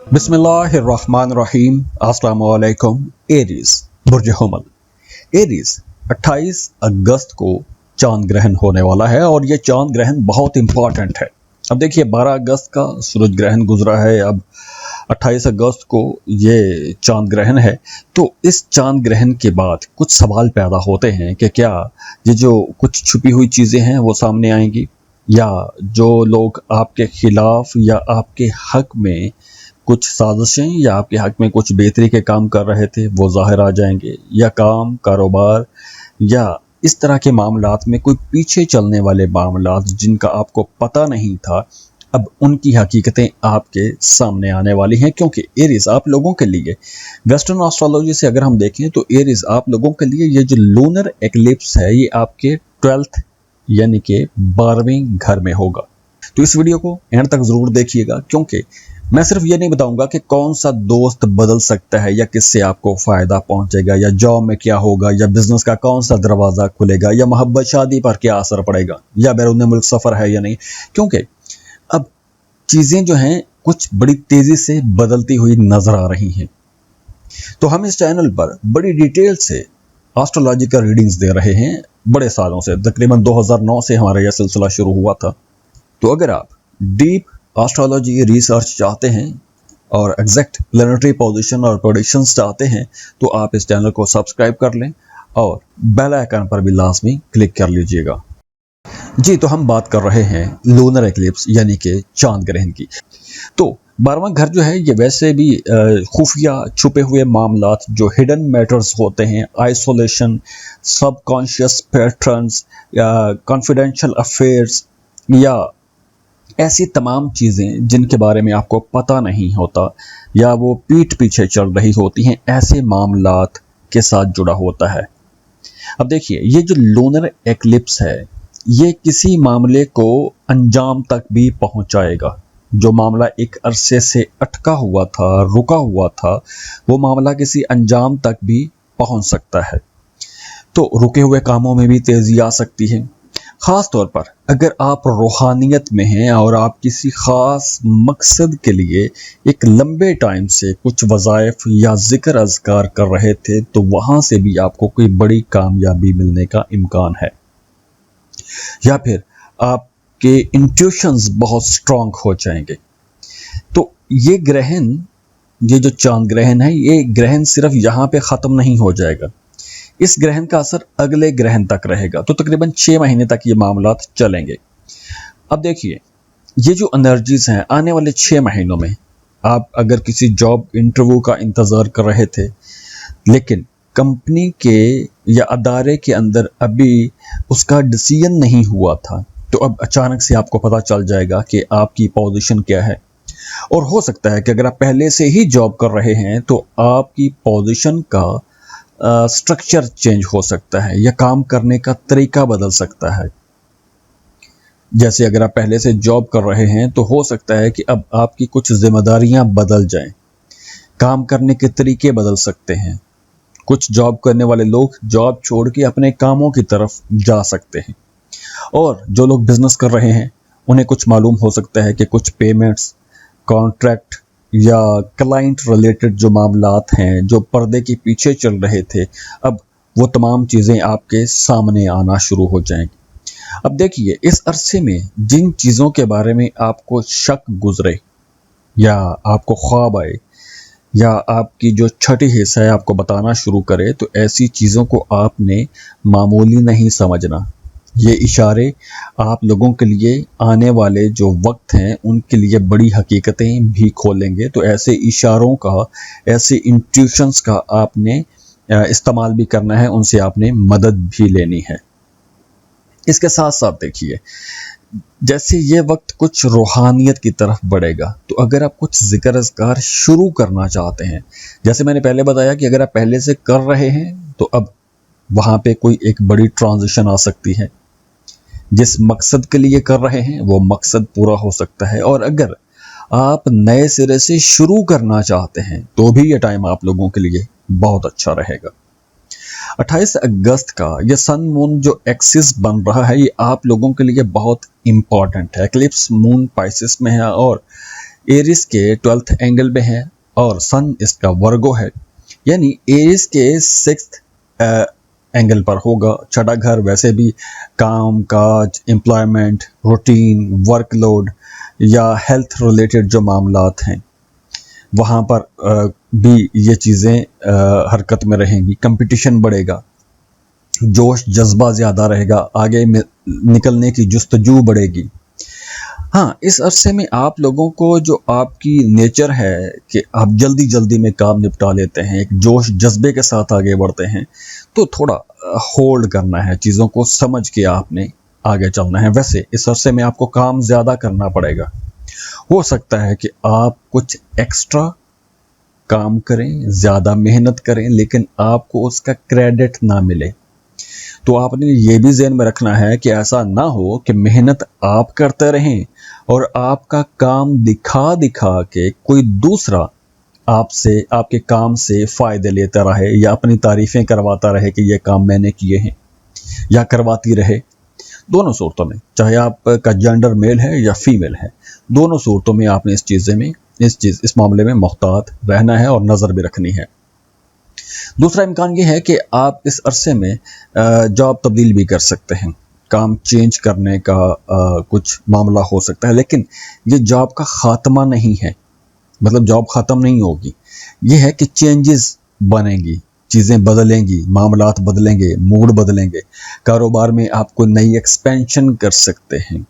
बिस्मिल्लाहिर्रहमानिर्रहीम। अस्सलाम वालेकुम। एरीज बुर्ज हमल। एरीज 28 अगस्त को चांद ग्रहण होने वाला है और ये चांद ग्रहण बहुत इंपॉर्टेंट है। अब देखिए 12 अगस्त का सूरज ग्रहण गुजरा है, अब 28 अगस्त को ये चांद ग्रहण है। तो इस चांद ग्रहण के बाद कुछ सवाल पैदा होते हैं कि क्या ये जो कुछ छुपी हुई चीज़ें हैं वो सामने आएंगी, या जो लोग आपके खिलाफ या आपके हक में कुछ साजिशें या आपके हक में कुछ बेहतरी के काम कर रहे थे वो ज़ाहिर आ जाएंगे, या काम कारोबार या इस तरह के मामलात में कोई पीछे चलने वाले मामलात जिनका आपको पता नहीं था, अब उनकी हकीकतें आपके सामने आने वाली हैं। क्योंकि एरीज आप लोगों के लिए, वेस्टर्न एस्ट्रोलॉजी से अगर हम देखें तो एरीज आप लोगों के लिए ये जो लूनर एक्लिप्स है ये आपके 12th यानी कि 12वें घर में होगा। तो इस वीडियो को एंड तक जरूर देखिएगा, क्योंकि मैं सिर्फ ये नहीं बताऊंगा कि कौन सा दोस्त बदल सकता है या किससे आपको फायदा पहुंचेगा, या जॉब में क्या होगा, या बिजनेस का कौन सा दरवाजा खुलेगा, या मोहब्बत शादी पर क्या असर पड़ेगा, या बैरून मुल्क सफर है या नहीं। क्योंकि अब चीजें जो हैं कुछ बड़ी तेजी से बदलती हुई नजर आ रही हैं। तो हम इस चैनल पर बड़ी डिटेल से एस्ट्रोलॉजिकल रीडिंग्स दे रहे हैं बड़े सालों से, तकरीबन 2009 से हमारा यह सिलसिला शुरू हुआ था। तो अगर आप डीप एस्ट्रोलॉजी रिसर्च चाहते हैं और एग्जैक्ट प्लैनेटरी पोजीशन और प्रेडिक्शंस चाहते हैं तो आप इस चैनल को सब्सक्राइब कर लें और बेल आइकन पर भी लाजमी क्लिक कर लीजिएगा। जी, तो हम बात कर रहे हैं लूनर एक्लिप्स यानी कि चांद ग्रहण की। तो 12वां घर जो है ये वैसे भी खुफिया छुपे हुए मामलात, जो हिडन मैटर्स होते हैं, आइसोलेशन, सबकॉन्शियस पैटर्न्स या कॉन्फिडेंशियल अफेयर्स, या ऐसी तमाम चीज़ें जिनके बारे में आपको पता नहीं होता या वो पीठ पीछे चल रही होती हैं, ऐसे मामलात के साथ जुड़ा होता है। अब देखिए ये जो लूनर एक्लिप्स है ये किसी मामले को अंजाम तक भी पहुंचाएगा। जो मामला एक अरसे से अटका हुआ था, रुका हुआ था, वो मामला किसी अंजाम तक भी पहुंच सकता है। तो रुके हुए कामों में भी तेजी आ सकती है, ख़ास तौर पर अगर आप रूहानियत में हैं और आप किसी ख़ास मकसद के लिए एक लंबे टाइम से कुछ वज़ाइफ या ज़िक्र अज़कार कर रहे थे, तो वहाँ से भी आपको कोई बड़ी कामयाबी मिलने का इम्कान है। या फिर आपके इंट्यूशंस बहुत स्ट्रॉन्ग हो जाएंगे। तो ये ग्रहण, ये जो चांद ग्रहण है, ये ग्रहण सिर्फ यहाँ पे ख़त्म नहीं हो जाएगा, इस ग्रहण का असर अगले ग्रहण तक रहेगा। तो तकरीबन 6 महीने तक ये मामलात चलेंगे। अब देखिए ये जो एनर्जीज हैं आने वाले 6 महीनों में, आप अगर किसी जॉब इंटरव्यू का इंतज़ार कर रहे थे लेकिन कंपनी के या अदारे के अंदर अभी उसका डिसीजन नहीं हुआ था, तो अब अचानक से आपको पता चल जाएगा कि आपकी पोजीशन क्या है। और हो सकता है कि अगर आप पहले से ही जॉब कर रहे हैं तो आपकी पोजीशन का स्ट्रक्चर चेंज हो सकता है या काम करने का तरीका बदल सकता है। जैसे अगर आप पहले से जॉब कर रहे हैं तो हो सकता है कि अब आपकी कुछ जिम्मेदारियां बदल जाएं, काम करने के तरीके बदल सकते हैं। कुछ जॉब करने वाले लोग जॉब छोड़ के अपने कामों की तरफ जा सकते हैं, और जो लोग बिजनेस कर रहे हैं उन्हें कुछ मालूम हो सकता है कि कुछ पेमेंट्स, कॉन्ट्रैक्ट या क्लाइंट रिलेटेड जो मामलात हैं जो पर्दे के पीछे चल रहे थे, अब वो तमाम चीज़ें आपके सामने आना शुरू हो जाएंगी। अब देखिए इस अरसे में जिन चीज़ों के बारे में आपको शक गुजरे या आपको ख्वाब आए या आपकी जो छठी हिस्सा है आपको बताना शुरू करे, तो ऐसी चीज़ों को आपने मामूली नहीं समझना। ये इशारे आप लोगों के लिए आने वाले जो वक्त हैं उनके लिए बड़ी हकीकतें भी खोलेंगे। तो ऐसे इशारों का, ऐसे इंट्यूशंस का आपने इस्तेमाल भी करना है, उनसे आपने मदद भी लेनी है। इसके साथ साथ देखिए जैसे ये वक्त कुछ रूहानियत की तरफ बढ़ेगा, तो अगर आप कुछ ज़िक्र अज़कार शुरू करना चाहते हैं, जैसे मैंने पहले बताया कि अगर आप पहले से कर रहे हैं तो अब वहाँ पे कोई एक बड़ी ट्रांजिशन आ सकती है। जिस मकसद के लिए कर रहे हैं वो मकसद पूरा हो सकता है, और अगर आप नए सिरे से शुरू करना चाहते हैं तो भी ये टाइम आप लोगों के लिए बहुत अच्छा रहेगा। 28 अगस्त का ये सन मून जो एक्सिस बन रहा है ये आप लोगों के लिए बहुत इंपॉर्टेंट है। एक्लिप्स मून पाइसेस में है और एरिस के 12th एंगल में है और सन इसका वर्गो है, यानी एरिस के 6th एंगल पर होगा। छठा घर वैसे भी काम काज, एम्प्लॉयमेंट, रूटीन, वर्कलोड या हेल्थ रिलेटेड जो मामलात हैं वहाँ पर भी ये चीज़ें हरकत में रहेंगी। कंपटीशन बढ़ेगा, जोश जज्बा ज़्यादा रहेगा, आगे निकलने की जुस्तजू बढ़ेगी। हाँ, इस अरसे में आप लोगों को जो आपकी नेचर है कि आप जल्दी जल्दी में काम निपटा लेते हैं, एक जोश जज्बे के साथ आगे बढ़ते हैं, तो थोड़ा होल्ड करना है, चीज़ों को समझ के आपने आगे चलना है। वैसे इस अरसे में आपको काम ज़्यादा करना पड़ेगा। हो सकता है कि आप कुछ एक्स्ट्रा काम करें, ज़्यादा मेहनत करें, लेकिन आपको उसका क्रेडिट ना मिले। तो आपने ये भी ज़हन में रखना है कि ऐसा ना हो कि मेहनत आप करते रहें और आपका काम दिखा दिखा के कोई दूसरा आपसे, आपके काम से फ़ायदे लेता रहे या अपनी तारीफ़ें करवाता रहे कि ये काम मैंने किए हैं, या करवाती रहे। दोनों सूरतों में, चाहे आपका जेंडर मेल है या फीमेल है, दोनों सूरतों में आपने इस मामले में मुहतात रहना है और नज़र भी रखनी है। दूसरा इम्कान ये है कि आप इस अरसे में जॉब तब्दील भी कर सकते हैं, काम चेंज करने का कुछ मामला हो सकता है, लेकिन ये जॉब का ख़ात्मा नहीं है, मतलब जॉब ख़त्म नहीं होगी। ये है कि चेंजेस बनेंगी, चीज़ें बदलेंगी, मामलात बदलेंगे, मूड बदलेंगे, कारोबार में आप कोई नई एक्सपेंशन कर सकते हैं।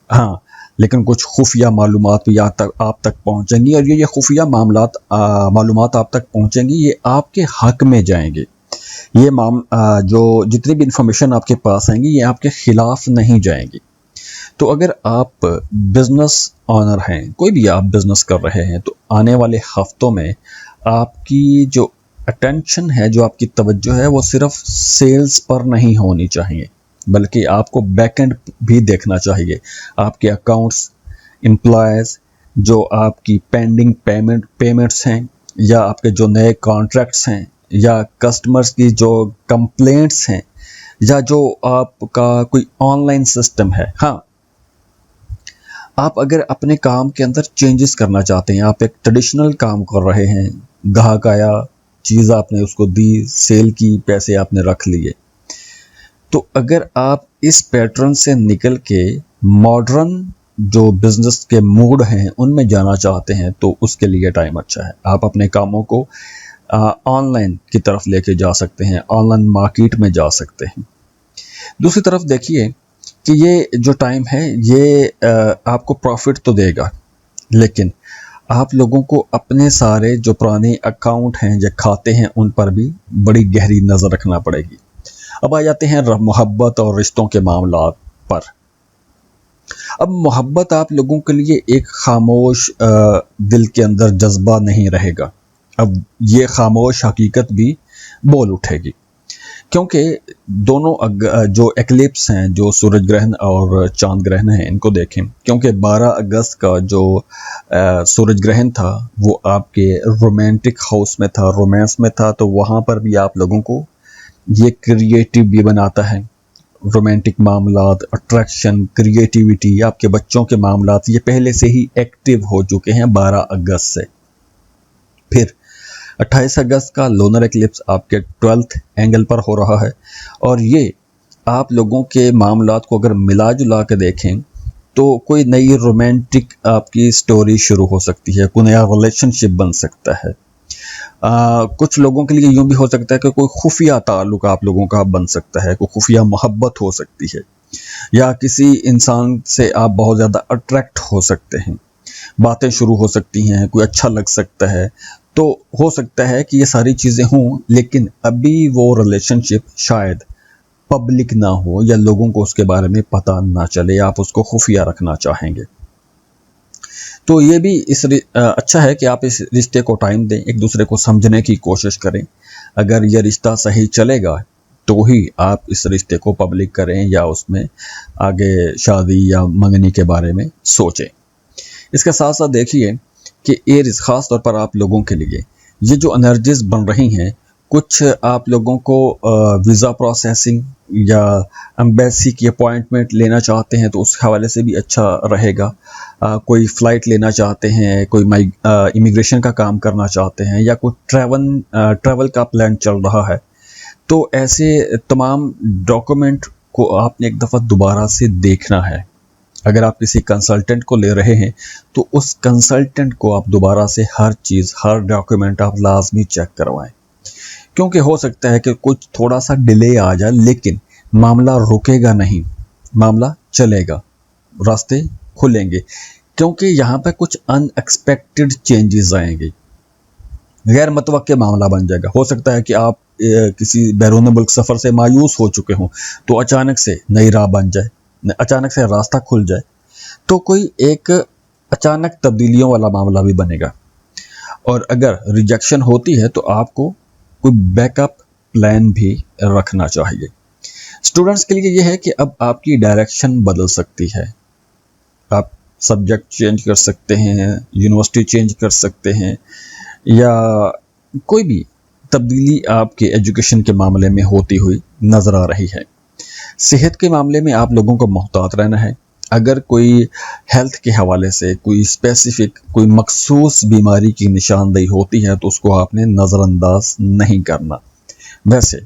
हाँ, लेकिन कुछ खुफिया मालूमात भी आप तक पहुँचेंगी और ये खुफिया मालूमात आप तक पहुँचेंगी, ये आपके हक में जाएंगे। ये जो जितनी भी इंफॉर्मेशन आपके पास आएंगी ये आपके ख़िलाफ़ नहीं जाएंगी। तो अगर आप बिज़नेस ऑनर हैं, कोई भी आप बिज़नेस कर रहे हैं, तो आने वाले हफ्तों में आपकी जो अटेंशन है, जो आपकी तवज्जो है, वो सिर्फ सेल्स पर नहीं होनी चाहिए, बल्कि आपको बैकएंड भी देखना चाहिए। आपके अकाउंट्स, एम्प्लॉयज़, जो आपकी पेंडिंग पेमेंट्स हैं, या आपके जो नए कॉन्ट्रैक्ट्स हैं, या कस्टमर्स की जो कंप्लेंट्स हैं, या जो आपका कोई ऑनलाइन सिस्टम है। हाँ, आप अगर अपने काम के अंदर चेंजेस करना चाहते हैं, आप एक ट्रेडिशनल काम कर रहे हैं, ग्राहक आया, चीज़ आपने उसको दी, सेल की, पैसे आपने रख लिए, तो अगर आप इस पैटर्न से निकल के मॉडर्न जो बिज़नेस के मोड हैं उनमें जाना चाहते हैं, तो उसके लिए टाइम अच्छा है। आप अपने कामों को ऑनलाइन की तरफ लेके जा सकते हैं, ऑनलाइन मार्केट में जा सकते हैं। दूसरी तरफ देखिए कि ये जो टाइम है ये आपको प्रॉफिट तो देगा, लेकिन आप लोगों को अपने सारे जो पुराने अकाउंट हैं या खाते हैं उन पर भी बड़ी गहरी नज़र रखना पड़ेगी। अब आ जाते हैं मोहब्बत और रिश्तों के मामलात पर। अब मोहब्बत आप लोगों के लिए एक खामोश दिल के अंदर जज्बा नहीं रहेगा, अब ये खामोश हकीकत भी बोल उठेगी, क्योंकि दोनों जो एक्लिप्स हैं, जो सूरज ग्रहण और चांद ग्रहण हैं, इनको देखें, क्योंकि 12 अगस्त का जो सूरज ग्रहण था वो आपके रोमांटिक हाउस में था, रोमांस में था, तो वहाँ पर भी आप लोगों को ये क्रिएटिव भी बनाता है। रोमांटिक मामलात, अट्रैक्शन, क्रिएटिविटी, आपके बच्चों के मामलात, ये पहले से ही एक्टिव हो चुके हैं 12 अगस्त से। फिर 28 अगस्त का लोनर एक्लिप्स आपके 12th एंगल पर हो रहा है, और ये आप लोगों के मामलात को अगर मिला जुला के देखें तो कोई नई रोमांटिक आपकी स्टोरी शुरू हो सकती है, कोई नया रिलेशनशिप बन सकता है। कुछ लोगों के लिए यूँ भी हो सकता है कि कोई खुफिया ताल्लुक आप लोगों का बन सकता है, कोई खुफिया मोहब्बत हो सकती है, या किसी इंसान से आप बहुत ज़्यादा अट्रैक्ट हो सकते हैं, बातें शुरू हो सकती हैं, कोई अच्छा लग सकता है। तो हो सकता है कि ये सारी चीज़ें हों, लेकिन अभी वो रिलेशनशिप शायद पब्लिक ना हो या लोगों को उसके बारे में पता ना चले, आप उसको खुफिया रखना चाहेंगे। तो ये भी अच्छा है कि आप इस रिश्ते को टाइम दें, एक दूसरे को समझने की कोशिश करें। अगर ये रिश्ता सही चलेगा तो ही आप इस रिश्ते को पब्लिक करें या उसमें आगे शादी या मंगनी के बारे में सोचें। इसके साथ साथ देखिए कि एरीज ख़ास तौर पर आप लोगों के लिए ये जो एनर्जीज बन रही हैं कुछ आप लोगों को वीज़ा प्रोसेसिंग या एम्बेसी की अपॉइंटमेंट लेना चाहते हैं तो उस हवाले से भी अच्छा रहेगा। कोई फ़्लाइट लेना चाहते हैं, कोई इमिग्रेशन का काम करना चाहते हैं, या कोई ट्रैवल का प्लान चल रहा है, तो ऐसे तमाम डॉक्यूमेंट को आपने एक दफ़ा दोबारा से देखना है। अगर आप किसी कंसल्टेंट को ले रहे हैं तो उस कंसल्टेंट को आप दोबारा से हर चीज़, हर डॉक्यूमेंट आप लाजमी चेक करवाएं, क्योंकि हो सकता है कि कुछ थोड़ा सा डिले आ जाए, लेकिन मामला रुकेगा नहीं, मामला चलेगा, रास्ते खुलेंगे, क्योंकि यहाँ पे कुछ अनएक्सपेक्टेड चेंजेस आएंगे, गैर मुतवक्के मामला बन जाएगा। हो सकता है कि आप किसी बैरून मुल्क सफ़र से मायूस हो चुके हों तो अचानक से नई राह बन जाए, अचानक से रास्ता खुल जाए, तो कोई एक अचानक तब्दीलियों वाला मामला भी बनेगा। और अगर रिजेक्शन होती है तो आपको कोई बैकअप प्लान भी रखना चाहिए। स्टूडेंट्स के लिए यह है कि अब आपकी डायरेक्शन बदल सकती है, आप सब्जेक्ट चेंज कर सकते हैं, यूनिवर्सिटी चेंज कर सकते हैं, या कोई भी तब्दीली आपके एजुकेशन के मामले में होती हुई नज़र आ रही है। सेहत के मामले में आप लोगों को मोहतात रहना है। अगर कोई हेल्थ के हवाले से कोई स्पेसिफिक, कोई मखसूस बीमारी की निशानदेही होती है तो उसको आपने नज़रअंदाज नहीं करना। वैसे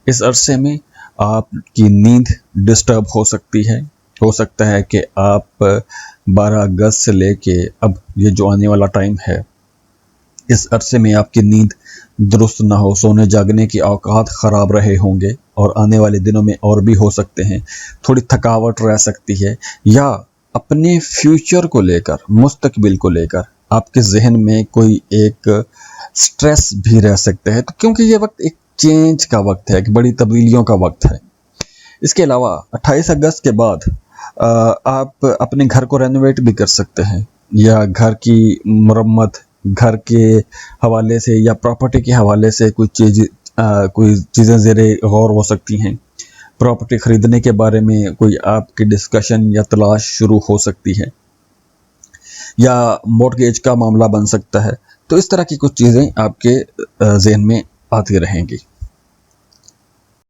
इस अरसे में आपकी नींद डिस्टर्ब हो सकती है। हो सकता है कि आप 12 अगस्त से लेके अब ये जो आने वाला टाइम है, इस अरसे में आपकी नींद दुरुस्त ना हो, सोने जागने की औकात ख़राब रहे होंगे, और आने वाले दिनों में और भी हो सकते हैं। थोड़ी थकावट रह सकती है, या अपने फ्यूचर को लेकर, मुस्तकबिल को लेकर आपके जहन में कोई एक स्ट्रेस भी रह सकता है, तो क्योंकि ये वक्त एक चेंज का वक्त है, एक बड़ी तब्दीलियों का वक्त है। इसके अलावा 28 अगस्त के बाद आप अपने घर को रेनोवेट भी कर सकते हैं, या घर की मरम्मत, घर के हवाले से या प्रॉपर्टी के हवाले से कोई चीज़ें ज़ेरे गौर हो सकती हैं। प्रॉपर्टी ख़रीदने के बारे में कोई आपकी डिस्कशन या तलाश शुरू हो सकती है, या मॉर्गेज का मामला बन सकता है। तो इस तरह की कुछ चीज़ें आपके ज़हन में आती रहेंगी।